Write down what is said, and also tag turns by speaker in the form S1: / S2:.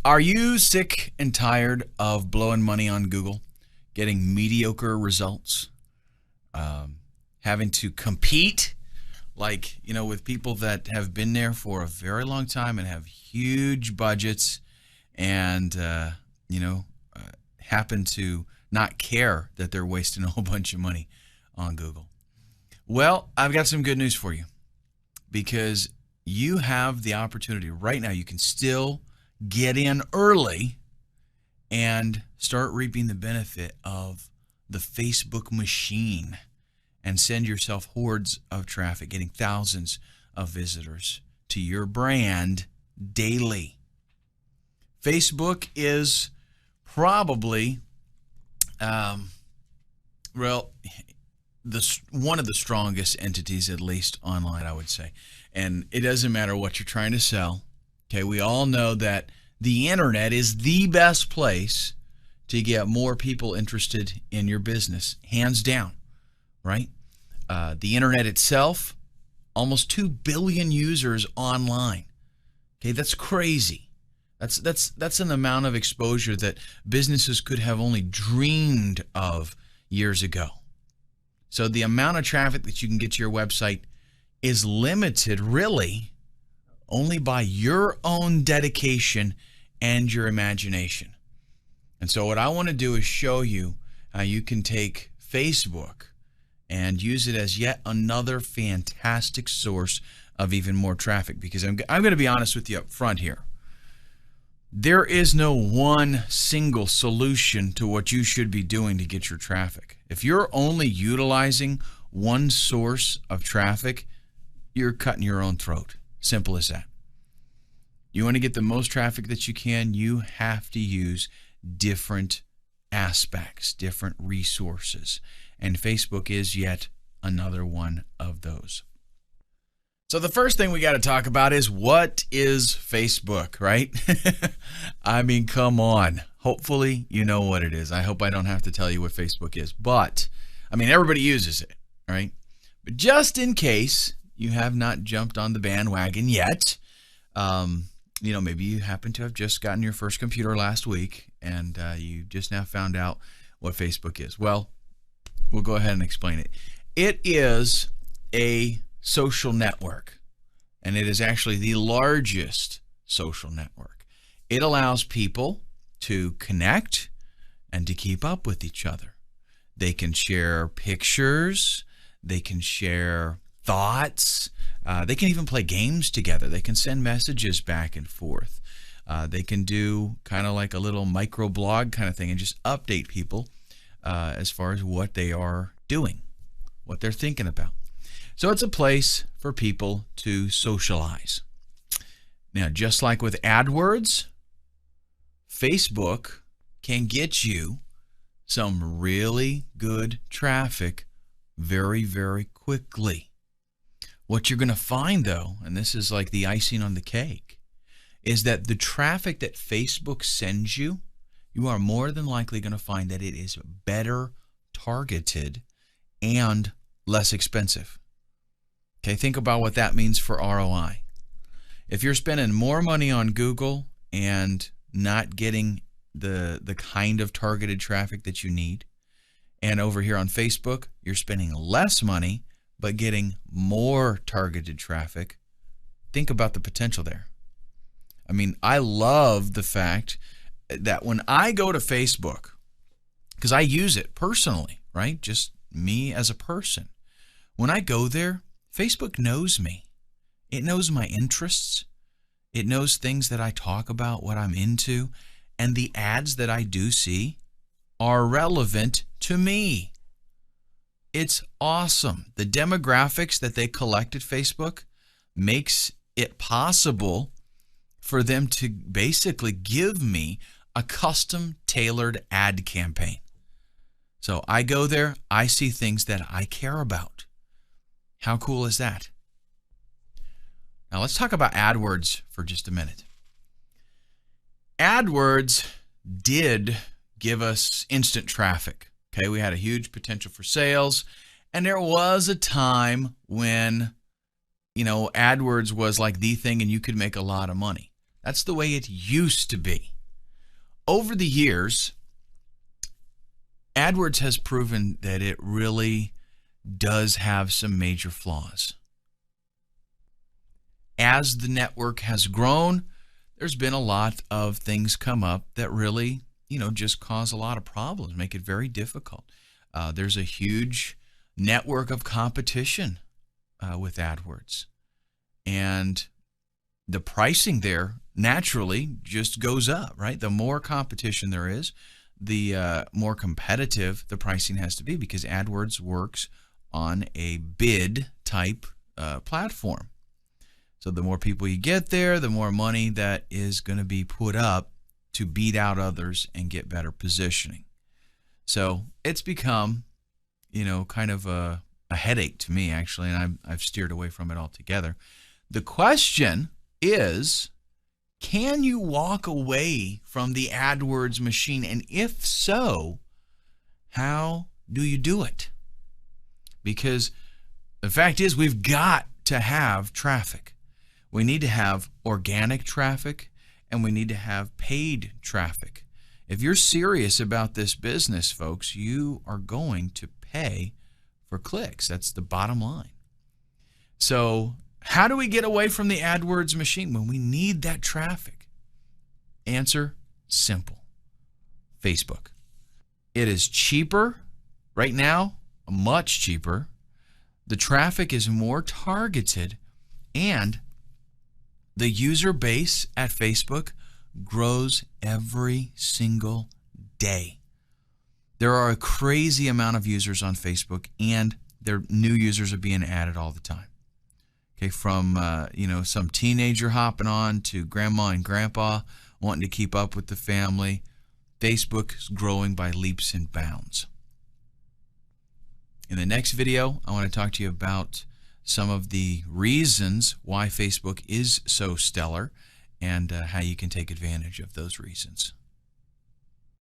S1: Are you sick and tired of blowing money on Google, getting mediocre results, having to compete with people that have been there for a very long time and have huge budgets and, happen to not care that they're wasting a whole bunch of money on Google? Well, I've got some good news for you because you have the opportunity right now. You can still get in early and start reaping the benefit of the Facebook machine and send yourself hordes of traffic, getting thousands of visitors to your brand daily. Facebook is probably, one of the strongest entities, at least online, I would say. And it doesn't matter what you're trying to sell. Okay, we all know that the internet is the best place to get more people interested in your business, hands down, right? The internet itself, almost 2 billion users online. Okay, that's crazy. That's an amount of exposure that businesses could have only dreamed of years ago. So the amount of traffic that you can get to your website is limited, really, only by your own dedication and your imagination. And so what I want to do is show you how you can take Facebook and use it as yet another fantastic source of even more traffic. Because I'm going to be honest with you up front here. There is no one single solution to what you should be doing to get your traffic. If you're only utilizing one source of traffic, you're cutting your own throat. Simple as that. You want to get the most traffic that you can, you have to use different aspects, different resources. And Facebook is yet another one of those. So the first thing we got to talk about is, what is Facebook, right? I mean, come on. Hopefully you know what it is. I hope I don't have to tell you what Facebook is. But, I mean, everybody uses it, right? But just in case you have not jumped on the bandwagon yet, maybe you happen to have just gotten your first computer last week and you just now found out what Facebook is. Well, we'll go ahead and explain it. It is a social network, and it is actually the largest social network. It allows people to connect and to keep up with each other. They can share pictures, they can share thoughts, they can even play games together. They can send messages back and forth. They can do kind of like a little microblog kind of thing and just update people as far as what they are doing, what they're thinking about. So it's a place for people to socialize. Now, just like with AdWords, Facebook can get you some really good traffic very, very quickly. What you're going to find, though, and this is like the icing on the cake, is that the traffic that Facebook sends you, you are more than likely going to find that it is better targeted and less expensive. Okay, think about what that means for ROI. If you're spending more money on Google and not getting the kind of targeted traffic that you need, and over here on Facebook, you're spending less money but getting more targeted traffic, think about the potential there. I mean, I love the fact that when I go to Facebook, because I use it personally, right? Just me as a person. When I go there, Facebook knows me. It knows my interests. It knows things that I talk about, what I'm into, and the ads that I do see are relevant to me. It's awesome. The demographics that they collect at Facebook makes it possible for them to basically give me a custom tailored ad campaign. So I go there, I see things that I care about. How cool is that? Now let's talk about AdWords for just a minute. AdWords did give us instant traffic. Okay, we had a huge potential for sales, and there was a time when, AdWords was like the thing and you could make a lot of money. That's the way it used to be. Over the years, AdWords has proven that it really does have some major flaws. As the network has grown, there's been a lot of things come up that really, just cause a lot of problems, make it very difficult. There's a huge network of competition with AdWords. And the pricing there naturally just goes up, right? The more competition there is, the more competitive the pricing has to be, because AdWords works on a bid type platform. So the more people you get there, the more money that is going to be put up to beat out others and get better positioning. So it's become, kind of a headache to me, actually, and I've steered away from it altogether. The question is, can you walk away from the AdWords machine? And if so, how do you do it? Because the fact is, we've got to have traffic. We need to have organic traffic, and we need to have paid traffic. If you're serious about this business, folks, you are going to pay for clicks. That's the bottom line. So how do we get away from the AdWords machine when we need that traffic? Answer, simple. Facebook. It is cheaper right now, much cheaper. The traffic is more targeted, and the user base at Facebook grows every single day. There are a crazy amount of users on Facebook, and their new users are being added all the time. Okay, from some teenager hopping on to grandma and grandpa wanting to keep up with the family. Facebook is growing by leaps and bounds. In the next video, I want to talk to you about some of the reasons why Facebook is so stellar and how you can take advantage of those reasons.